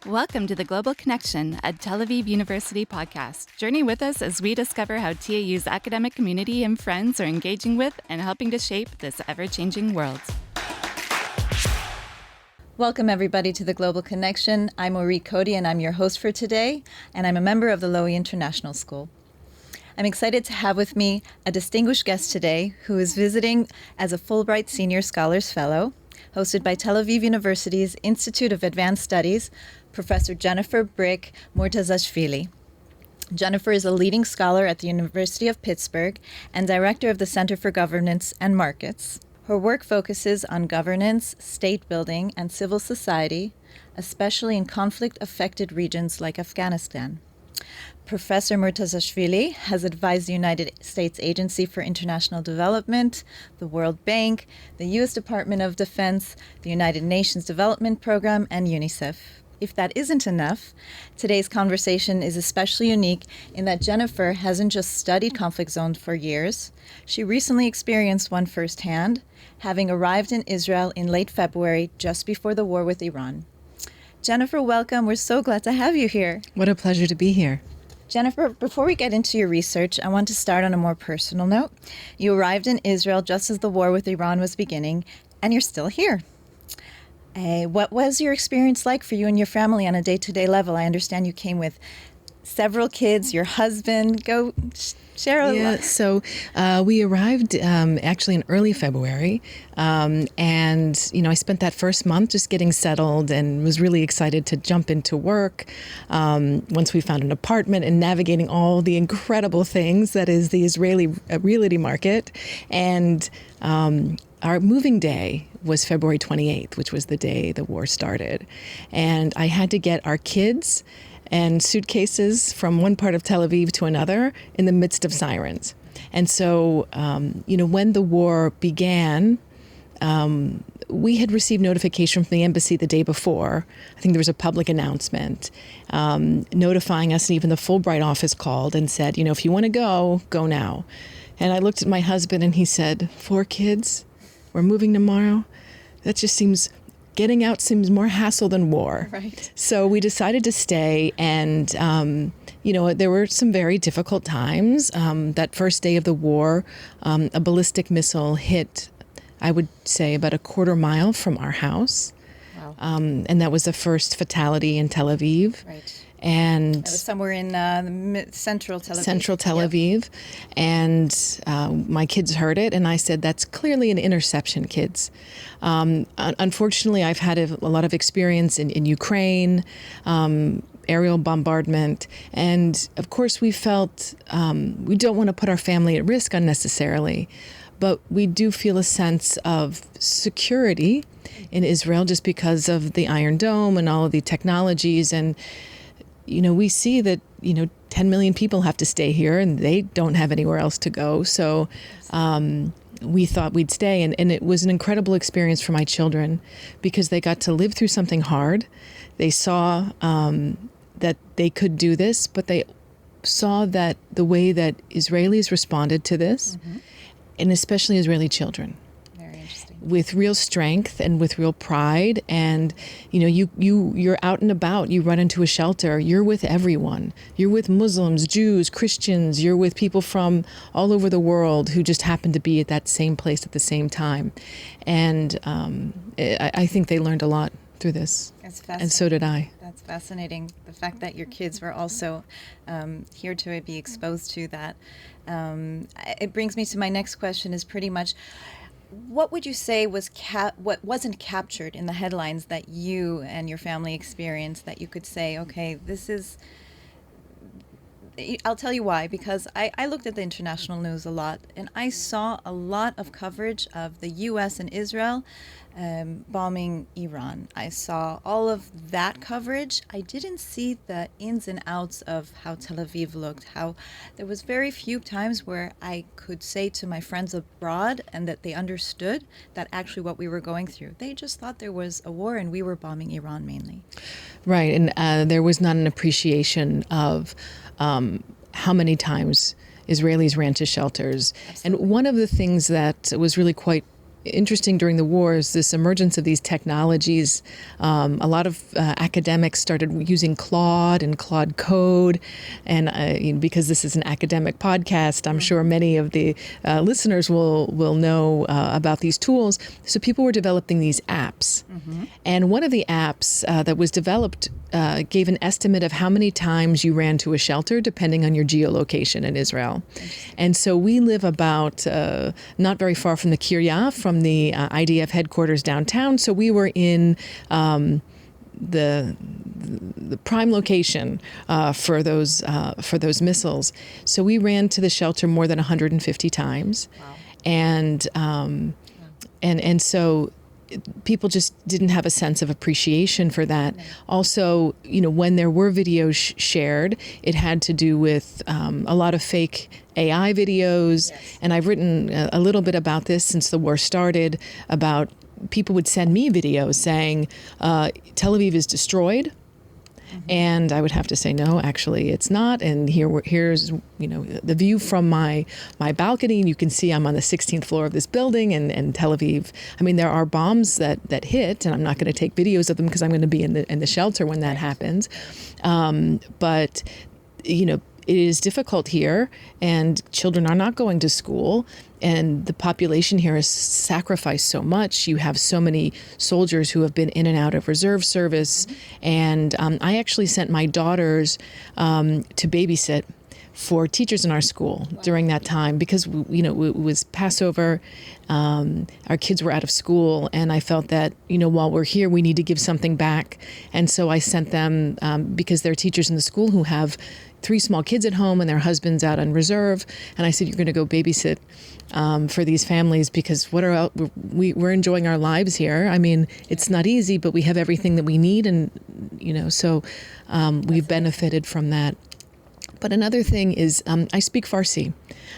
Welcome to the Global Connection, a Tel Aviv University podcast. Journey with us as we discover how TAU's academic community and friends are engaging with and helping to shape this ever-changing world. Welcome, everybody, to the Global Connection. I'm Marie Cody, and I'm your host for today, and I'm a member of the Lowy International School. I'm excited to have with me a distinguished guest today who is visiting as a Fulbright Senior Scholars Fellow, hosted by Tel Aviv University's Institute of Advanced Studies, Professor Jennifer Brick Murtazashvili. Jennifer is a leading scholar at the University of Pittsburgh and director of the Center for Governance and Markets. Her work focuses on governance, state building, and civil society, especially in conflict-affected regions like Afghanistan. Professor Murtazashvili has advised the United States Agency for International Development, the World Bank, the U.S. Department of Defense, the United Nations Development Program, and UNICEF. If that isn't enough, today's conversation is especially unique in that Jennifer hasn't just studied conflict zones for years. She recently experienced one firsthand, having arrived in Israel in late February, just before the war with Iran. Jennifer, welcome. We're so glad to have you here. What a pleasure to be here. Jennifer, before we get into your research, I want to start on a more personal note. You arrived in Israel just as the war with Iran was beginning, and you're still here. What was your experience like for you and your family on a day-to-day level? I understand you came with several kids, your husband. Go share a lot. So we arrived actually in early February, and I spent that first month just getting settled and was really excited to jump into work. Once we found an apartment and navigating all the incredible things that is the Israeli realty market, and our moving day was February 28th, which was the day the war started. And I had to get our kids and suitcases from one part of Tel Aviv to another in the midst of sirens. And so, when the war began, we had received notification from the embassy the day before. I think there was a public announcement notifying us, and even the Fulbright office called and said, if you want to go now. And I looked at my husband and he said, 4 kids? We're moving tomorrow? That just getting out seems more hassle than war. Right. So we decided to stay, and, there were some very difficult times. That first day of the war, a ballistic missile hit, I would say, about a quarter mile from our house. Wow. And that was the first fatality in Tel Aviv. Right. And it was somewhere in central Tel Aviv. Central Tel Aviv. And my kids heard it, and I said, that's clearly an interception, kids. Unfortunately, I've had a lot of experience in Ukraine, aerial bombardment. And of course, we felt we don't want to put our family at risk unnecessarily, but we do feel a sense of security in Israel just because of the Iron Dome and all of the technologies. And we see that, 10 million people have to stay here and they don't have anywhere else to go. So we thought we'd stay. And it was an incredible experience for my children because they got to live through something hard. They saw that they could do this, but they saw that the way that Israelis responded to this, and especially Israeli children, with real strength and with real pride. And you're out and about, you run into a shelter, you're with everyone, you're with Muslims, Jews, Christians, you're with people from all over the world who just happen to be at that same place at the same time. And I think they learned a lot through this. That's fascinating. And so did I. That's fascinating. The fact that your kids were also here to be exposed to that. It brings me to my next question, is pretty much, what would you say was what wasn't captured in the headlines that you and your family experienced that you could say, okay, this is... I'll tell you why, because I looked at the international news a lot, and I saw a lot of coverage of the U.S. and Israel bombing Iran. I saw all of that coverage. I didn't see the ins and outs of how Tel Aviv looked, how there was very few times where I could say to my friends abroad and that they understood that actually what we were going through. They just thought there was a war and we were bombing Iran mainly. Right, and there was not an appreciation of how many times Israelis ran to shelters. Absolutely. And one of the things that was really quite interesting during the wars, this emergence of these technologies. A lot of academics started using Claude and Claude Code. And because this is an academic podcast, I'm sure many of the listeners will know about these tools. So people were developing these apps. And one of the apps that was developed gave an estimate of how many times you ran to a shelter, depending on your geolocation in Israel. And so we live about not very far from the Kiryat, from the IDF headquarters downtown. So we were in the prime location for those missiles. So we ran to the shelter more than 150 times. Wow. And so people just didn't have a sense of appreciation for that. Also, when there were videos shared, it had to do with a lot of fake AI videos. Yes. And I've written a little bit about this since the war started, about people would send me videos saying, Tel Aviv is destroyed. And I would have to say, no, actually, it's not. And here's the view from my balcony. And you can see I'm on the 16th floor of this building, and Tel Aviv. I mean, there are bombs that hit, and I'm not going to take videos of them because I'm going to be in the shelter when that happens. But it is difficult here, and children are not going to school, and the population here has sacrificed so much. You have so many soldiers who have been in and out of reserve service, and I actually sent my daughters to babysit for teachers in our school during that time because, it was Passover. Our kids were out of school, and I felt that, while we're here, we need to give something back. And so I sent them, because there are teachers in the school who have 3 small kids at home and their husbands out on reserve. And I said, you're going to go babysit for these families because we're enjoying our lives here. I mean, it's not easy, but we have everything that we need. And, so we've benefited from that. But another thing is I speak Farsi.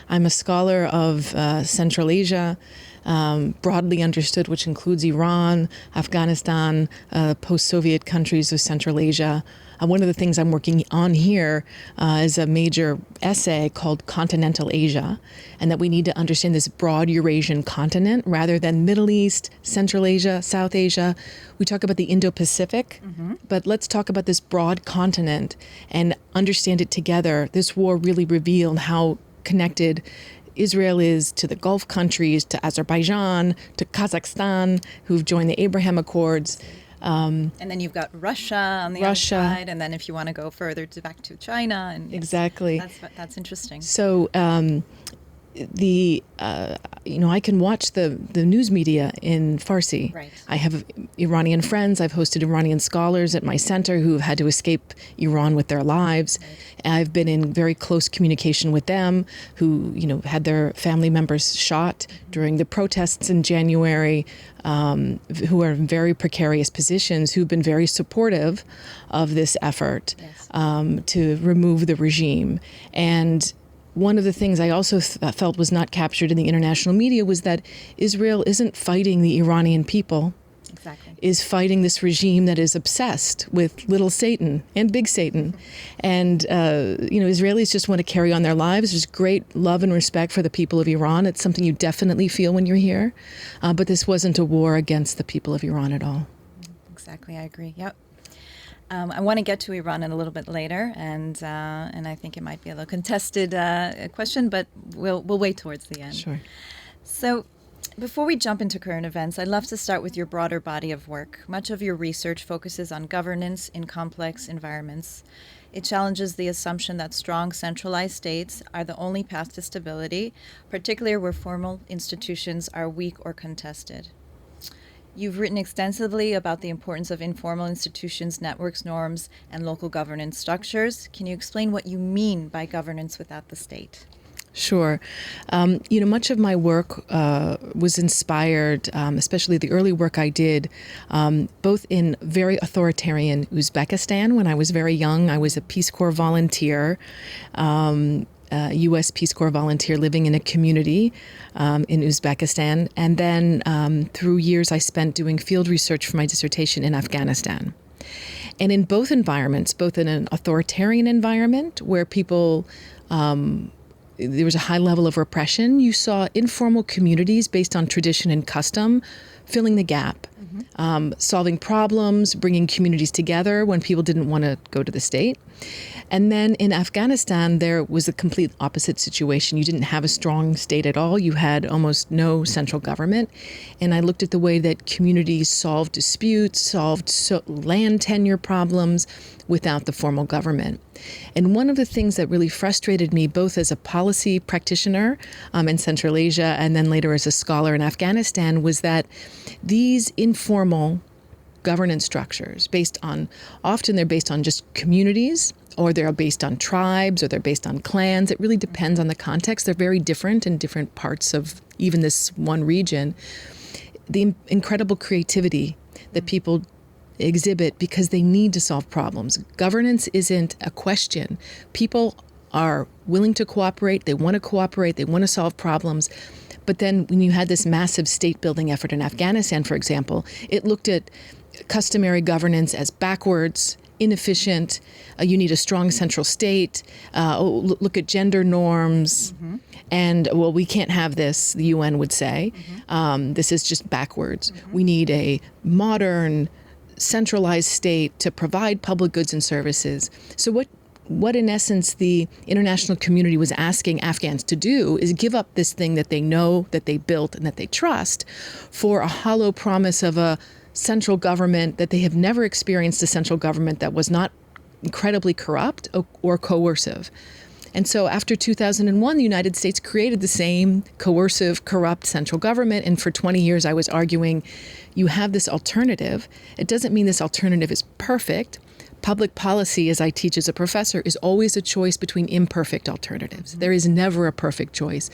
I'm a scholar of Central Asia, broadly understood, which includes Iran, Afghanistan, post-Soviet countries of Central Asia. One of the things I'm working on here is a major essay called Continental Asia, and that we need to understand this broad Eurasian continent rather than Middle East, Central Asia, South Asia. We talk about the Indo-Pacific, but let's talk about this broad continent and understand it together. This war really revealed how connected Israel is to the Gulf countries, to Azerbaijan, to Kazakhstan, who've joined the Abraham Accords. And then you've got Russia on the other side, and then if you want to go further back to China, and exactly, that's interesting. So I can watch the news media in Farsi. Right. I have Iranian friends. I've hosted Iranian scholars at my center who have had to escape Iran with their lives. Right. I've been in very close communication with them who, had their family members shot during the protests in January, who are in very precarious positions, who've been very supportive of this effort to remove the regime. And one of the things I also felt was not captured in the international media was that Israel isn't fighting the Iranian people. Exactly. Is fighting this regime that is obsessed with little Satan and big Satan. And, Israelis just want to carry on their lives. There's great love and respect for the people of Iran. It's something you definitely feel when you're here. But this wasn't a war against the people of Iran at all. Exactly. I agree. Yep. I want to get to Iran in a little bit later, and I think it might be a little contested question, but we'll wait towards the end. Sure. So, before we jump into current events, I'd love to start with your broader body of work. Much of your research focuses on governance in complex environments. It challenges the assumption that strong centralized states are the only path to stability, particularly where formal institutions are weak or contested. You've written extensively about the importance of informal institutions, networks, norms, and local governance structures. Can you explain what you mean by governance without the state? Sure. Much of my work was inspired, especially the early work I did, both in very authoritarian Uzbekistan. When I was very young, I was a Peace Corps volunteer, U.S. Peace Corps volunteer living in a community in Uzbekistan. And then through years, I spent doing field research for my dissertation in Afghanistan. And in both environments, both in an authoritarian environment where people there was a high level of repression. You saw informal communities based on tradition and custom filling the gap, solving problems, bringing communities together when people didn't want to go to the state. And then in Afghanistan, there was a complete opposite situation. You didn't have a strong state at all. You had almost no central government. And I looked at the way that communities solved disputes, solved land tenure problems without the formal government. And one of the things that really frustrated me, both as a policy practitioner in Central Asia and then later as a scholar in Afghanistan, was that these informal governance structures often they're based on just communities, or they're based on tribes, or they're based on clans. It really depends on the context. They're very different in different parts of even this one region. The incredible creativity that people exhibit because they need to solve problems. Governance isn't a question. People are willing to cooperate. They want to cooperate. They want to solve problems. But then when you had this massive state-building effort in Afghanistan, for example, it looked at customary governance as backwards, inefficient. You need a strong central state. Look at gender norms. And, well, we can't have this, the UN would say. This is just backwards. We need a modern, centralized state to provide public goods and services. So what in essence the international community was asking Afghans to do is give up this thing that they know, that they built, and that they trust for a hollow promise of a central government that they have never experienced, a central government that was not incredibly corrupt or coercive. And so after 2001, the United States created the same coercive, corrupt central government. And for 20 years, I was arguing, you have this alternative. It doesn't mean this alternative is perfect. Public policy, as I teach as a professor, is always a choice between imperfect alternatives. There is never a perfect choice.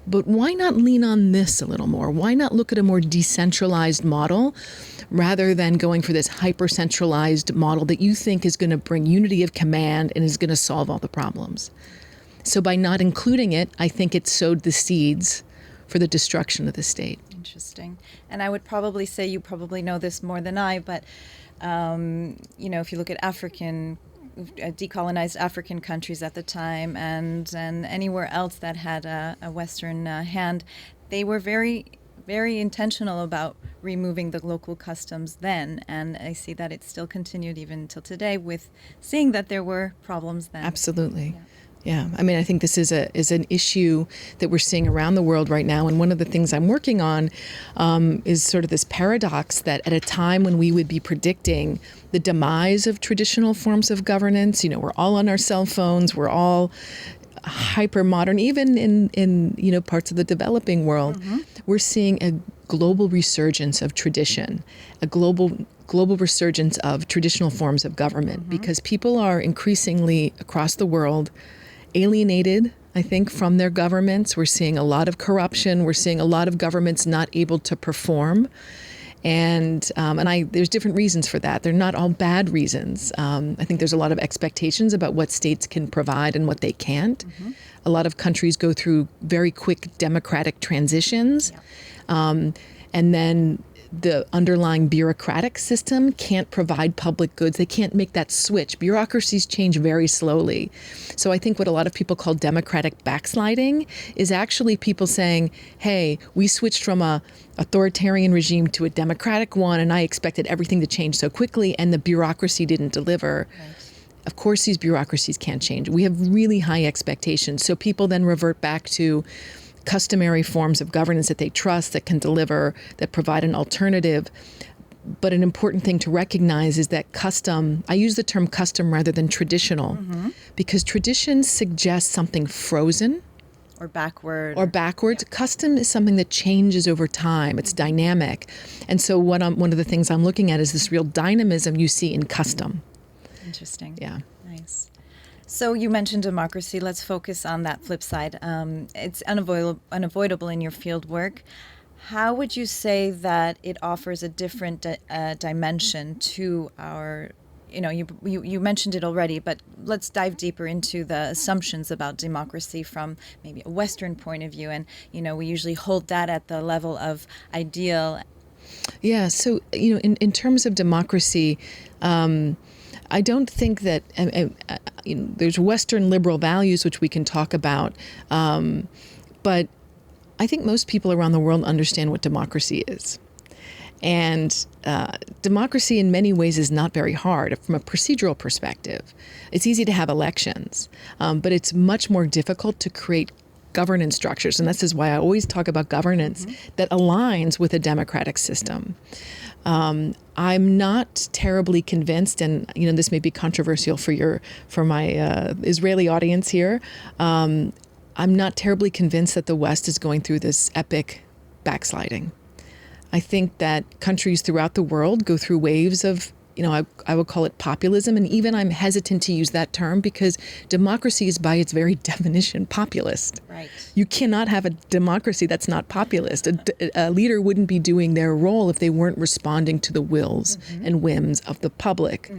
But why not lean on this a little more? Why not look at a more decentralized model rather than going for this hyper-centralized model that you think is going to bring unity of command and is going to solve all the problems? So by not including it, I think it sowed the seeds for the destruction of the state. Interesting. And I would probably say, you probably know this more than I, but if you look at decolonized African countries at the time and anywhere else that had a Western hand, they were very, very intentional about removing the local customs then. And I see that it still continued even until today with seeing that there were problems then. Absolutely. Yeah, I mean, I think this is an issue that we're seeing around the world right now. And one of the things I'm working on is sort of this paradox that at a time when we would be predicting the demise of traditional forms of governance, we're all on our cell phones, we're all hyper modern, even in parts of the developing world, we're seeing a global resurgence of tradition, a global resurgence of traditional forms of government, because people are increasingly across the world alienated, I think, from their governments. We're seeing a lot of corruption. We're seeing a lot of governments not able to perform. And there's different reasons for that. They're not all bad reasons. I think there's a lot of expectations about what states can provide and what they can't. A lot of countries go through very quick democratic transitions. And then the underlying bureaucratic system can't provide public goods. They can't make that switch. Bureaucracies change very slowly. So I think what a lot of people call democratic backsliding is actually people saying, hey, we switched from a authoritarian regime to a democratic one, and I expected everything to change so quickly, and the bureaucracy didn't deliver. Right. Of course, these bureaucracies can't change. We have really high expectations. So people then revert back to customary forms of governance that they trust, that can deliver, that provide an alternative. But an important thing to recognize is that custom, I use the term custom rather than traditional, because tradition suggests something frozen. Or backward. Yeah. Custom is something that changes over time. It's dynamic. And so one of the things I'm looking at is this real dynamism you see in custom. Interesting. Yeah. Nice. So you mentioned democracy. Let's focus on that flip side. It's unavoidable in your field work. How would you say that it offers a different dimension to our, you mentioned it already, but let's dive deeper into the assumptions about democracy from maybe a Western point of view. And, we usually hold that at the level of ideal. Yeah. So, in terms of democracy, I don't think that there's Western liberal values which we can talk about, but I think most people around the world understand what democracy is. And democracy in many ways is not very hard from a procedural perspective. It's easy to have elections, but it's much more difficult to create governance structures. And this is why I always talk about governance that aligns with a democratic system. I'm not terribly convinced, and this may be controversial for my Israeli audience here. I'm not terribly convinced that the West is going through this epic backsliding. I think that countries throughout the world go through waves of, I would call it populism. And even I'm hesitant to use that term because democracy is by its very definition populist. Right. You cannot have a democracy that's not populist. A leader wouldn't be doing their role if they weren't responding to the wills and whims of the public.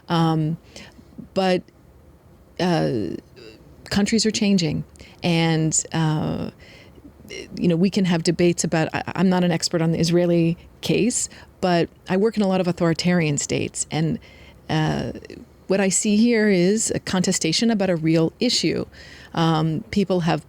But countries are changing. And we can have debates about, I'm not an expert on the Israeli case, but I work in a lot of authoritarian states. And what I see here is a contestation about a real issue. People have,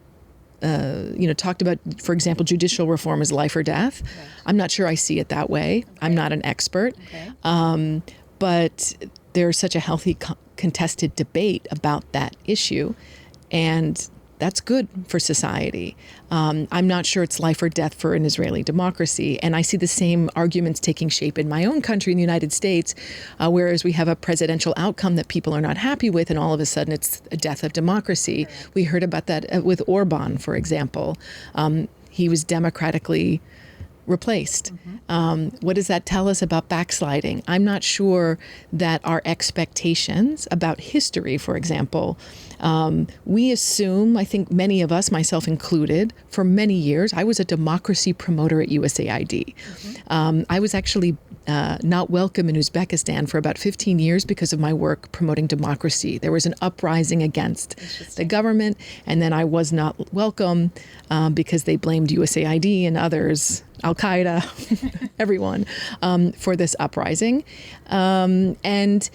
talked about, for example, judicial reform as life or death. Right. I'm not sure I see it that way. Okay. I'm not an expert. Okay. But there's such a healthy contested debate about that issue. And that's good for society. I'm not sure it's life or death for an Israeli democracy. And I see the same arguments taking shape in my own country, in the United States, whereas we have a presidential outcome that people are not happy with, and all of a sudden it's a death of democracy. Right. We heard about that with Orban, for example. He was democratically replaced. What does that tell us about backsliding? I'm not sure that our expectations about history, for example, we assume, I think many of us, myself included, for many years, I was a democracy promoter at USAID. I was actually not welcome in Uzbekistan for about 15 years because of my work promoting democracy. There was an uprising against the government, and then I was not welcome because they blamed USAID and others, Al-Qaeda, everyone, for this uprising. And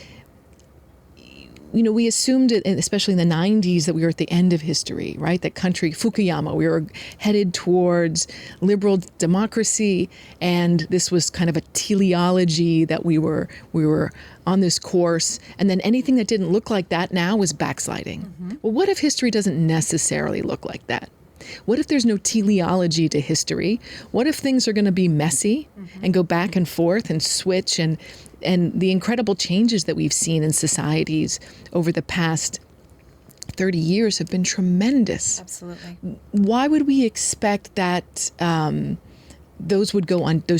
we assumed, especially in the 90s, that we were at the end of history, right? That country, Fukuyama, we were headed towards liberal democracy, and this was kind of a teleology that we were on this course. And then anything that didn't look like that now was backsliding. Well, what if history doesn't necessarily look like that? What if there's no teleology to history? What if things are going to be messy and go back and forth and switch, and the incredible changes that we've seen in societies over the past 30 years have been tremendous. Absolutely. Why would we expect that those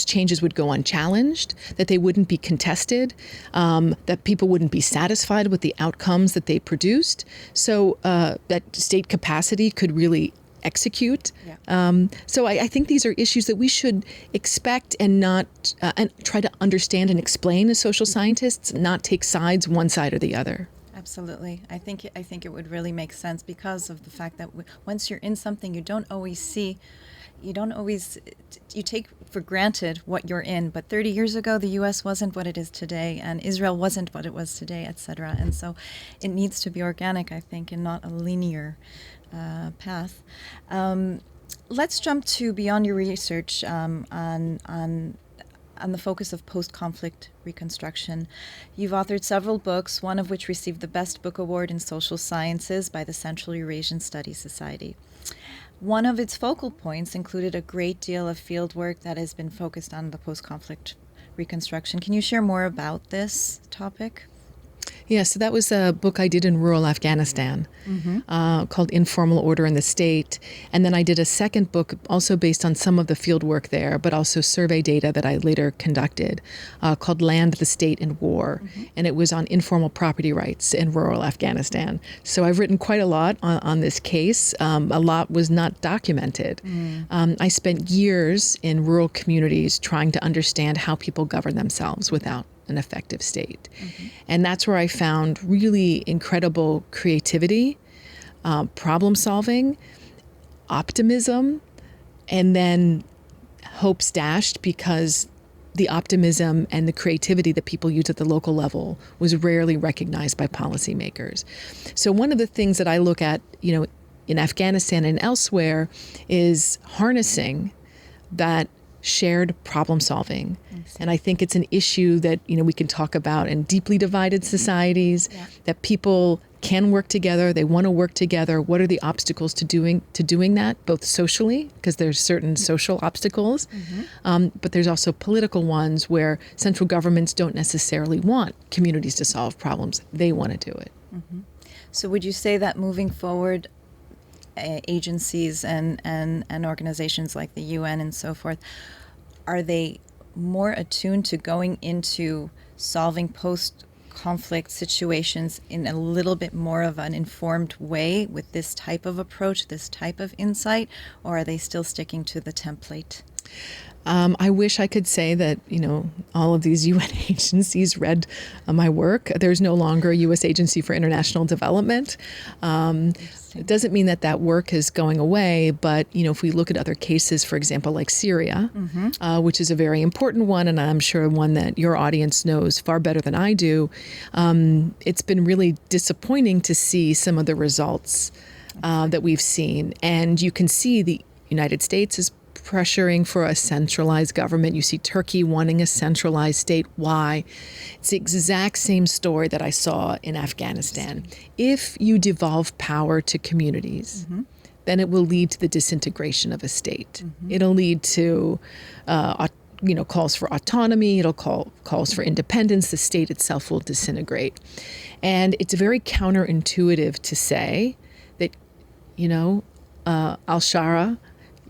changes would go unchallenged, that they wouldn't be contested, that people wouldn't be satisfied with the outcomes that they produced, so that state capacity could really execute? Yeah. So I think these are issues that we should expect and not and try to understand and explain as social scientists, not take sides one side or the other. Absolutely. I think it would really make sense because of the fact that once you're in something, you take for granted what you're in. But 30 years ago, the U.S. wasn't what it is today, and Israel wasn't what it was today, etc. And so it needs to be organic, I think, and not a linear path. Let's jump to beyond your research on the focus of post-conflict reconstruction. You've authored several books, one of which received the Best Book Award in Social Sciences by the Central Eurasian Studies Society. One of its focal points included a great deal of field work that has been focused on the post-conflict reconstruction. Can you share more about this topic? Yeah, so that was a book I did in rural Afghanistan called Informal Order in the State. And then I did a second book also based on some of the field work there, but also survey data that I later conducted called Land, the State, and War. And it was on informal property rights in rural Afghanistan. So I've written quite a lot on this case. A lot was not documented. I spent years in rural communities trying to understand how people govern themselves without an effective state. And that's where I found really incredible creativity, problem solving, optimism, and then hopes dashed because the optimism and the creativity that people use at the local level was rarely recognized by policymakers. So one of the things that I look at, in Afghanistan and elsewhere is harnessing that shared problem solving. And I think it's an issue that, we can talk about in deeply divided societies, that people can work together. They want to work together. What are the obstacles to doing that, both socially, because there's certain social obstacles, but there's also political ones where central governments don't necessarily want communities to solve problems. They want to do it. So would you say that moving forward, agencies and organizations like the UN and so forth, are they more attuned to going into solving post-conflict situations in a little bit more of an informed way with this type of approach, this type of insight, or are they still sticking to the template? I wish I could say that, all of these UN agencies read my work. There's no longer a U.S. Agency for International Development. It doesn't mean that work is going away, but, if we look at other cases, for example, like Syria, which is a very important one, and I'm sure one that your audience knows far better than I do, it's been really disappointing to see some of the results that we've seen. And you can see the United States is pressuring for a centralized government. You see Turkey wanting a centralized state. Why? It's the exact same story that I saw in Afghanistan. If you devolve power to communities, then it will lead to the disintegration of a state. It'll lead to calls for autonomy. It'll calls for independence. The state itself will disintegrate. And it's very counterintuitive to say that, al-Shara,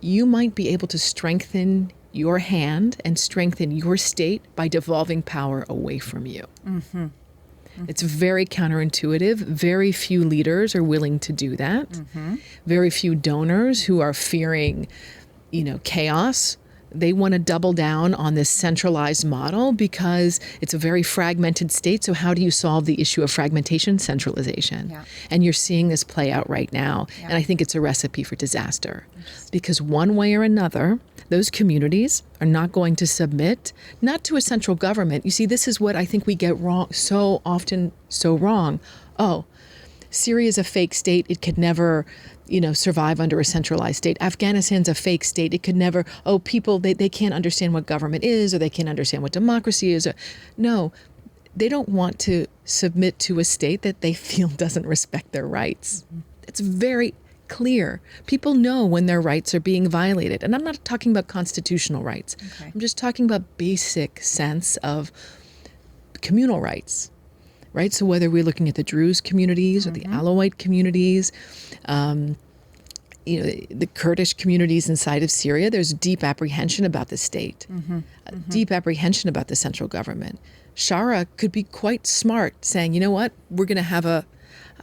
you might be able to strengthen your hand and strengthen your state by devolving power away from you. It's very counterintuitive. Very few leaders are willing to do that. Very few donors who are fearing, chaos. They want to double down on this centralized model because it's a very fragmented state. So how do you solve the issue of fragmentation? Centralization. And you're seeing this play out right now. And I think it's a recipe for disaster because one way or another, those communities are not going to submit, not to a central government. You see, this is what I think we get wrong so often, so wrong. Oh, Syria is a fake state. It could never, survive under a centralized state. Afghanistan's a fake state. It could never, people, they can't understand what government is or they can't understand what democracy is. No, they don't want to submit to a state that they feel doesn't respect their rights. It's very clear. People know when their rights are being violated. And I'm not talking about constitutional rights. I'm just talking about basic sense of communal rights. Right? So whether we're looking at the Druze communities or the Alawite communities, the Kurdish communities inside of Syria, there's deep apprehension about the state, deep apprehension about the central government. Shara could be quite smart saying, you know what, we're going to have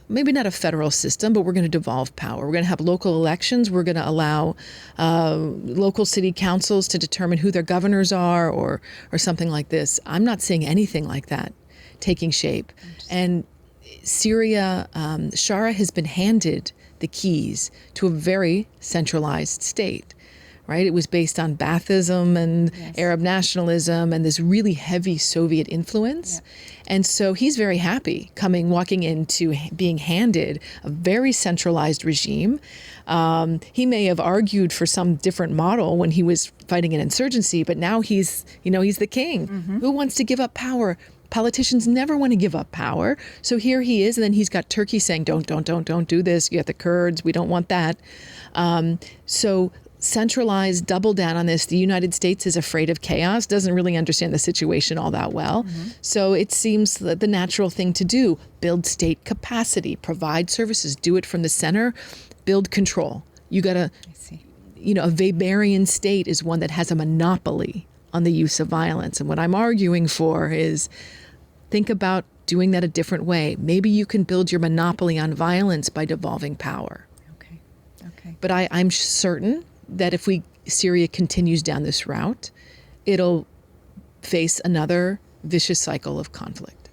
maybe not a federal system, but we're going to devolve power. We're going to have local elections. We're going to allow local city councils to determine who their governors are or something like this. I'm not seeing anything like that taking shape. And Syria, Shara has been handed the keys to a very centralized state, right? It was based on Baathism and Arab nationalism and this really heavy Soviet influence. And so he's very happy walking into being handed a very centralized regime. He may have argued for some different model when he was fighting an insurgency, but now he's the king. Who wants to give up power? Politicians never want to give up power. So here he is, and then he's got Turkey saying, don't do this. You got the Kurds. We don't want that. So centralized, double down on this. The United States is afraid of chaos, doesn't really understand the situation all that well. So it seems the natural thing to do, build state capacity, provide services, do it from the center, build control. You got to, a Weberian state is one that has a monopoly on the use of violence. And what I'm arguing for is think about doing that a different way. Maybe you can build your monopoly on violence by devolving power. Okay. But I'm certain that if Syria continues down this route, it'll face another vicious cycle of conflict.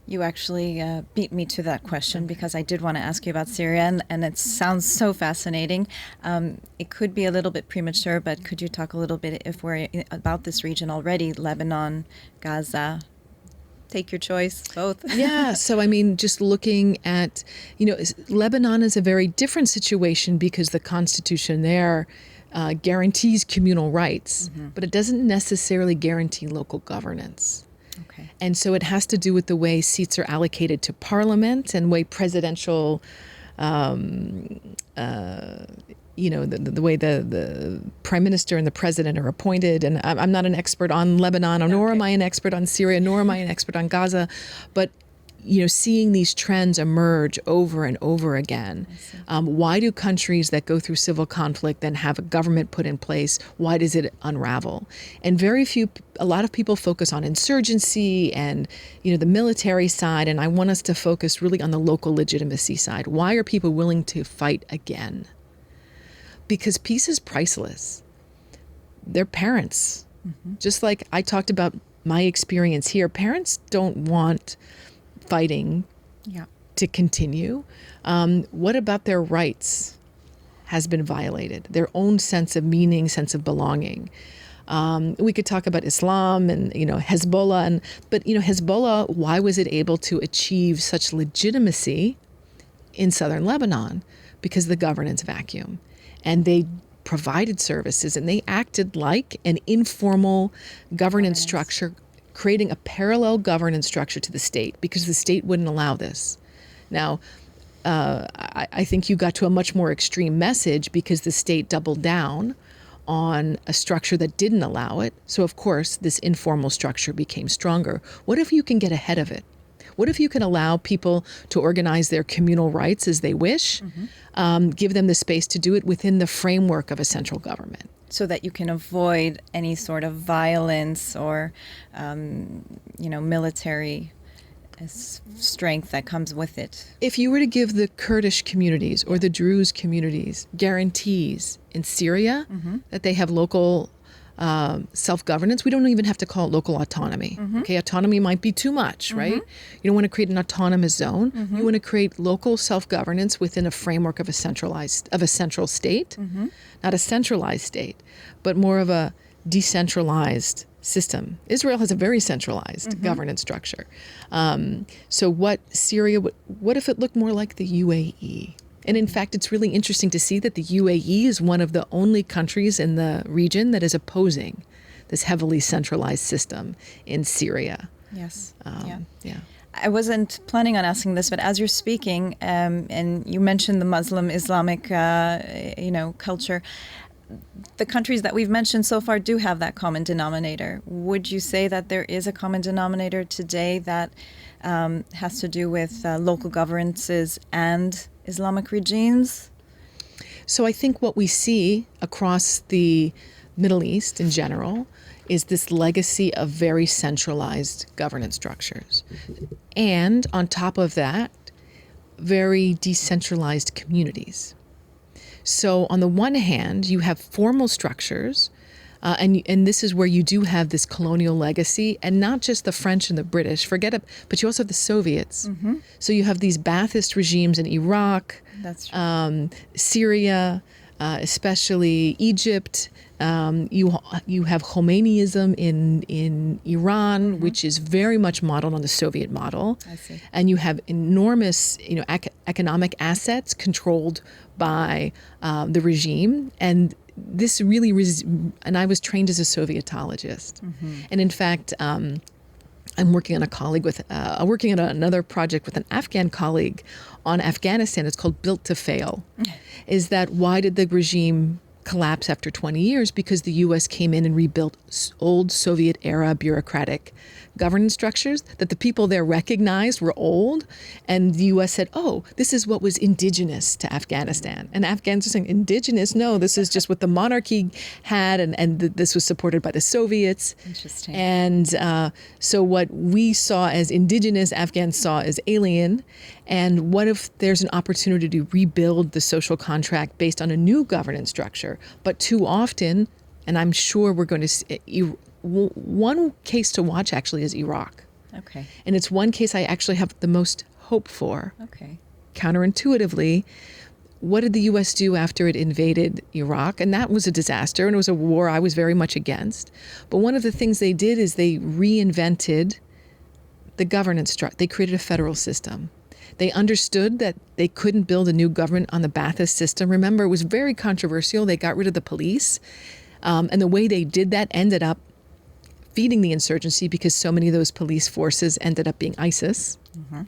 You actually beat me to that question because I did want to ask you about Syria, and it sounds so fascinating. It could be a little bit premature, but could you talk a little bit, if we're about this region already, Lebanon, Gaza? Take your choice, both. Yeah, so I mean, just looking at, Lebanon is a very different situation because the constitution there guarantees communal rights, but it doesn't necessarily guarantee local governance. Okay. And so it has to do with the way seats are allocated to parliament and way presidential, the way the prime minister and the president are appointed. And I'm not an expert on Lebanon, nor am I an expert on Syria, nor am I an expert on Gaza. But seeing these trends emerge over and over again. Why do countries that go through civil conflict then have a government put in place? Why does it unravel? And a lot of people focus on insurgency and, the military side. And I want us to focus really on the local legitimacy side. Why are people willing to fight again? Because peace is priceless. They're parents. Just like I talked about my experience here, parents don't want fighting to continue. What about their rights has been violated? Their own sense of meaning, sense of belonging. We could talk about Islam and Hezbollah, but Hezbollah, why was it able to achieve such legitimacy in southern Lebanon? Because of the governance vacuum, and they provided services and they acted like an informal governance structure, creating a parallel governance structure to the state because the state wouldn't allow this. Now, I think you got to a much more extreme message because the state doubled down on a structure that didn't allow it. So, of course, this informal structure became stronger. What if you can get ahead of it? What if you can allow people to organize their communal rights as they wish, give them the space to do it within the framework of a central government? So that you can avoid any sort of violence or, military strength that comes with it. If you were to give the Kurdish communities or the Druze communities guarantees in Syria that they have local self-governance, we don't even have to call it local autonomy. Okay, autonomy might be too much, right? You don't want to create an autonomous zone. You want to create local self-governance within a framework of a central state, not a centralized state, but more of a decentralized system. Israel has a very centralized governance structure. So what if it looked more like the UAE? And in fact, it's really interesting to see that the UAE is one of the only countries in the region that is opposing this heavily centralized system in Syria. Yes. Yeah. I wasn't planning on asking this, but as you're speaking, and you mentioned the Muslim-Islamic, culture, the countries that we've mentioned so far do have that common denominator. Would you say that there is a common denominator today that has to do with local governances and Islamic regimes? So I think what we see across the Middle East in general is this legacy of very centralized governance structures. And on top of that, very decentralized communities. So on the one hand, you have formal structures, and this is where you do have this colonial legacy, and not just the French and the British, forget it, but you also have the Soviets. So you have these Ba'athist regimes in Iraq, That's true. Syria, especially Egypt. You have Khomeiniism in Iran, which is very much modeled on the Soviet model. I see. And you have enormous, economic assets controlled by the regime. And this really, and I was trained as a Sovietologist. And in fact, I'm working on another project with an Afghan colleague on Afghanistan. It's called Built to Fail. Is that why did the regime collapse after 20 years? Because the U.S. came in and rebuilt old Soviet-era bureaucratic governance structures that the people there recognized were old. And the U.S. said, oh, this is what was indigenous to Afghanistan. And Afghans are saying, indigenous? No, this is just what the monarchy had, and this was supported by the Soviets. Interesting. And so what we saw as indigenous, Afghans saw as alien. And what if there's an opportunity to rebuild the social contract based on a new governance structure? But too often, and I'm sure we're going to see, one case to watch actually is Iraq. Okay. And it's one case I actually have the most hope for. Okay. Counterintuitively, what did the U.S. do after it invaded Iraq? And that was a disaster, and it was a war I was very much against. But one of the things they did is they reinvented the governance structure. They created a federal system. They understood that they couldn't build a new government on the Ba'athist system. Remember, it was very controversial. They got rid of the police. And the way they did that ended up feeding the insurgency because so many of those police forces ended up being ISIS. Mm-hmm.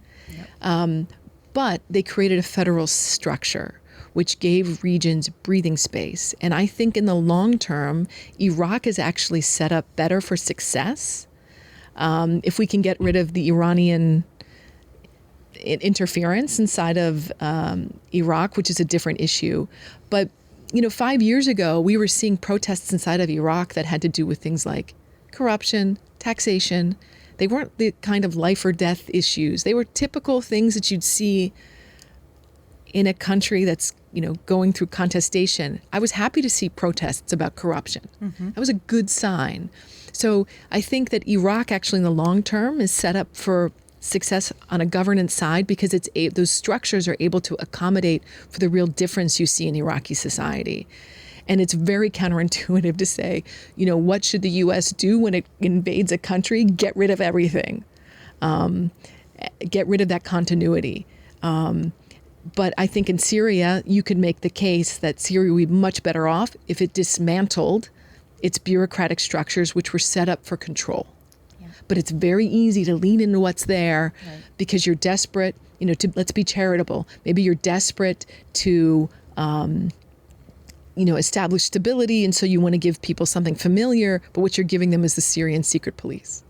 Yep. But they created a federal structure, which gave regions breathing space. And I think in the long term, Iraq is actually set up better for success if we can get rid of the Iranian interference inside of Iraq, which is a different issue. But, 5 years ago, we were seeing protests inside of Iraq that had to do with things like corruption, taxation. They weren't the kind of life or death issues. They were typical things that you'd see in a country that's, going through contestation. I was happy to see protests about corruption. Mm-hmm. That was a good sign. So I think that Iraq actually in the long term is set up for success on a governance side because those structures are able to accommodate for the real difference you see in Iraqi society. And it's very counterintuitive to say, what should the U.S. do when it invades a country? Get rid of everything. Get rid of that continuity. But I think in Syria, you could make the case that Syria would be much better off if it dismantled its bureaucratic structures, which were set up for control. But it's very easy to lean into what's there because you're desperate, let's be charitable. Maybe you're desperate to, establish stability. And so you want to give people something familiar, but what you're giving them is the Syrian secret police,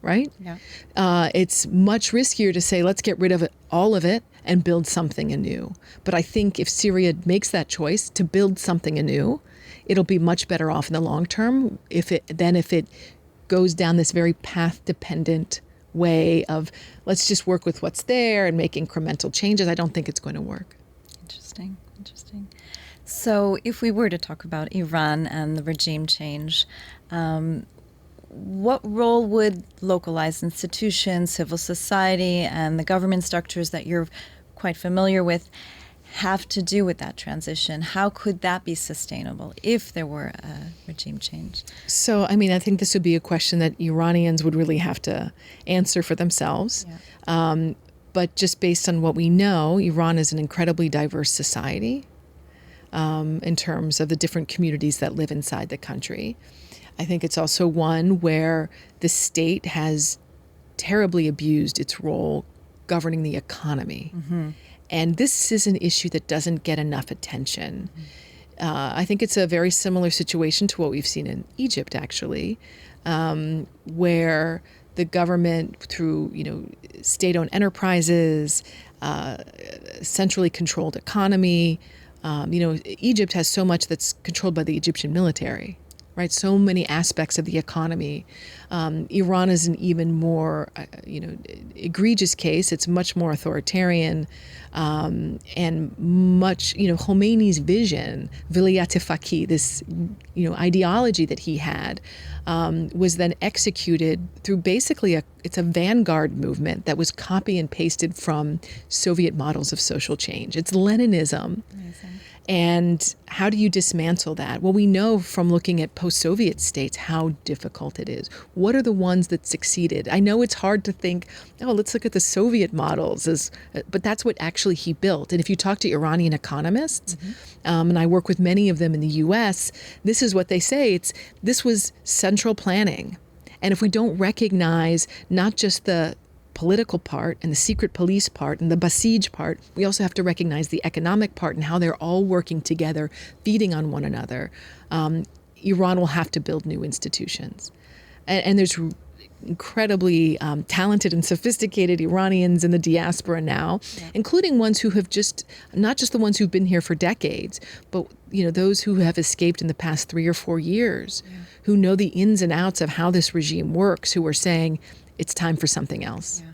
right? Yeah. It's much riskier to say, let's get rid of all of it and build something anew. But I think if Syria makes that choice to build something anew, it'll be much better off in the long term if it goes down this very path-dependent way of let's just work with what's there and make incremental changes. I don't think it's going to work. Interesting. So if we were to talk about Iran and the regime change, what role would localized institutions, civil society, and the government structures that you're quite familiar with have to do with that transition? How could that be sustainable if there were a regime change? So, I think this would be a question that Iranians would really have to answer for themselves. Yeah. But just based on what we know, Iran is an incredibly diverse society in terms of the different communities that live inside the country. I think it's also one where the state has terribly abused its role governing the economy. Mm-hmm. And this is an issue that doesn't get enough attention. I think it's a very similar situation to what we've seen in Egypt, actually, where the government, through state-owned enterprises, centrally controlled economy. Egypt has so much that's controlled by the Egyptian military. Right, so many aspects of the economy. Iran is an even more, egregious case. It's much more authoritarian, and much, Khomeini's vision, Vilayat-e-Faqih, this, ideology that he had, was then executed through basically it's a vanguard movement that was copy and pasted from Soviet models of social change. It's Leninism. Amazing. And how do you dismantle that? Well, we know from looking at post-Soviet states how difficult it is. What are the ones that succeeded? I know it's hard to think, let's look at the Soviet models, but that's what actually he built. And if you talk to Iranian economists, mm-hmm. And I work with many of them in the U.S., this is what they say. This was central planning. And if we don't recognize not just the political part and the secret police part and the Basij part, we also have to recognize the economic part and how they're all working together, feeding on one another. Iran will have to build new institutions. And there's incredibly talented and sophisticated Iranians in the diaspora now, including ones who have not just the ones who've been here for decades, but those who have escaped in the past 3 or 4 years, who know the ins and outs of how this regime works, who are saying, it's time for something else. Yeah.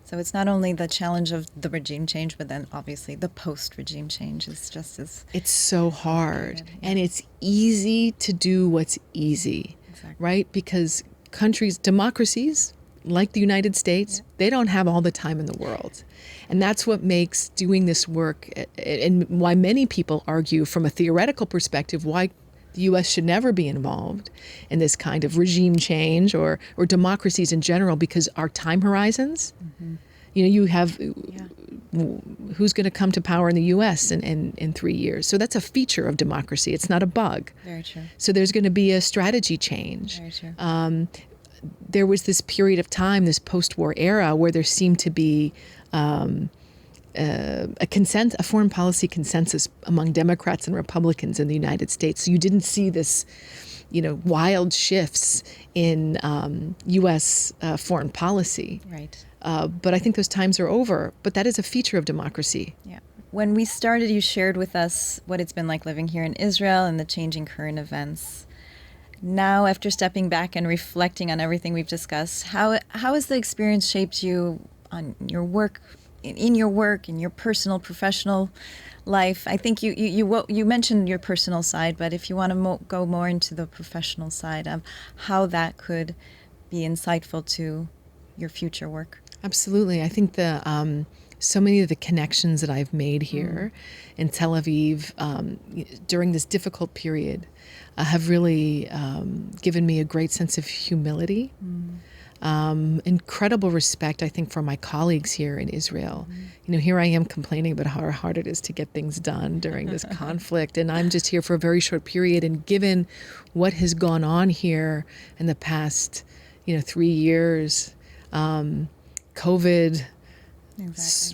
So it's not only the challenge of the regime change, but then obviously the post-regime change is just as... It's so hard. And it's easy to do what's easy, exactly. Right? Because countries, democracies like the United States, they don't have all the time in the world. And that's what makes doing this work, and why many people argue from a theoretical perspective why the U.S. should never be involved in this kind of regime change or democracies in general, because our time horizons, you have who's going to come to power in the U.S. in 3 years. So that's a feature of democracy. It's not a bug. Very true. So there's going to be a strategy change. Very true. There was this period of time, this post-war era, where there seemed to be a foreign policy consensus among Democrats and Republicans in the United States. So you didn't see this, wild shifts in U.S. Foreign policy. Right. But I think those times are over. But that is a feature of democracy. Yeah. When we started, you shared with us what it's been like living here in Israel and the changing current events. Now, after stepping back and reflecting on everything we've discussed, how has the experience shaped you on your work, in your personal, professional life? I think you mentioned your personal side, but if you want to go more into the professional side of how that could be insightful to your future work. Absolutely. I think so many of the connections that I've made here in Tel Aviv during this difficult period have really given me a great sense of humility, incredible respect, I think, for my colleagues here in Israel. Here I am complaining about how hard it is to get things done during this conflict, and I'm just here for a very short period. And given what has gone on here in the past, 3 years, COVID,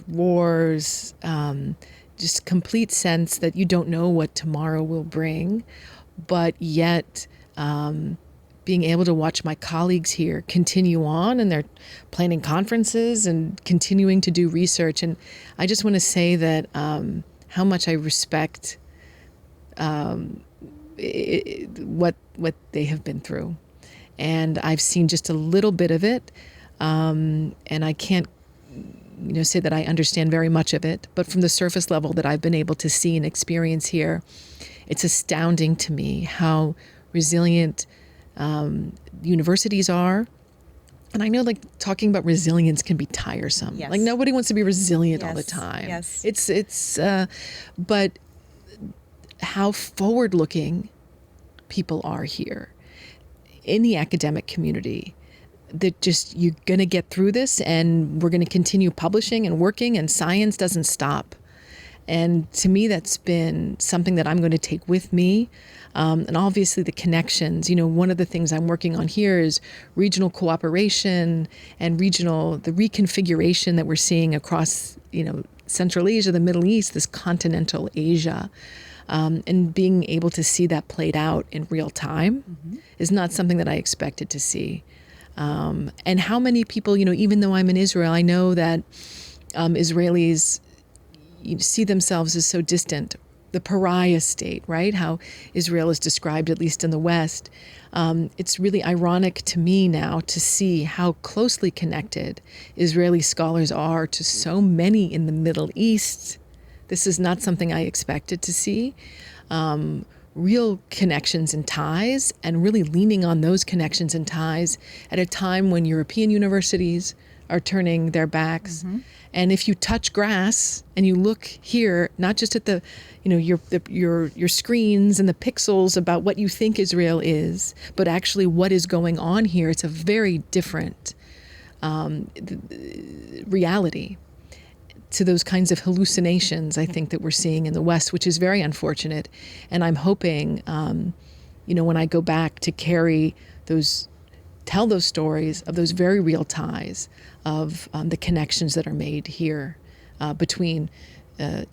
wars, just complete sense that you don't know what tomorrow will bring, but yet being able to watch my colleagues here continue on, and they're planning conferences and continuing to do research. And I just want to say that how much I respect what they have been through. And I've seen just a little bit of it, and I can't say that I understand very much of it, but from the surface level that I've been able to see and experience here, it's astounding to me how resilient universities are. And I know, talking about resilience can be tiresome. Yes. Nobody wants to be resilient all the time. Yes. It's but how forward-looking people are here in the academic community, that just, you're going to get through this, and we're going to continue publishing and working, and science doesn't stop. And to me, that's been something that I'm going to take with me. And obviously the connections, one of the things I'm working on here is regional cooperation and the reconfiguration that we're seeing across, Central Asia, the Middle East, this continental Asia. And being able to see that played out in real time is not something that I expected to see. And how many people, even though I'm in Israel, I know that Israelis see themselves as so distant, the pariah state, right? How Israel is described, at least in the West. It's really ironic to me now to see how closely connected Israeli scholars are to so many in the Middle East. This is not something I expected to see. Real connections and ties, and really leaning on those connections and ties at a time when European universities are turning their backs. And if you touch grass and you look here, not just at the, your screens and the pixels about what you think Israel is, but actually what is going on here, it's a very different reality to those kinds of hallucinations, I think, that we're seeing in the West, which is very unfortunate. And I'm hoping, when I go back to tell those stories of those very real ties of the connections that are made here between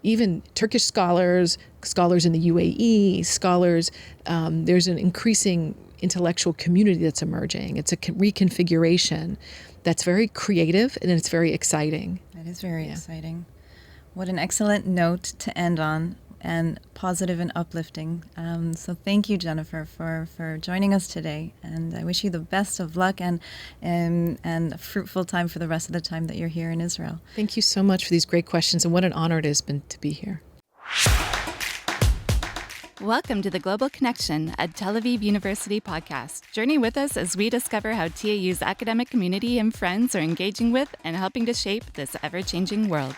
even Turkish scholars in the UAE, scholars. There's an increasing intellectual community that's emerging. It's a reconfiguration that's very creative, and it's very exciting. That is very exciting. What an excellent note to end on, and positive and uplifting. So thank you, Jennifer, for joining us today. And I wish you the best of luck and a fruitful time for the rest of the time that you're here in Israel. Thank you so much for these great questions, and what an honor it has been to be here. Welcome to the Global Connection, a Tel Aviv University podcast. Journey with us as we discover how TAU's academic community and friends are engaging with and helping to shape this ever-changing world.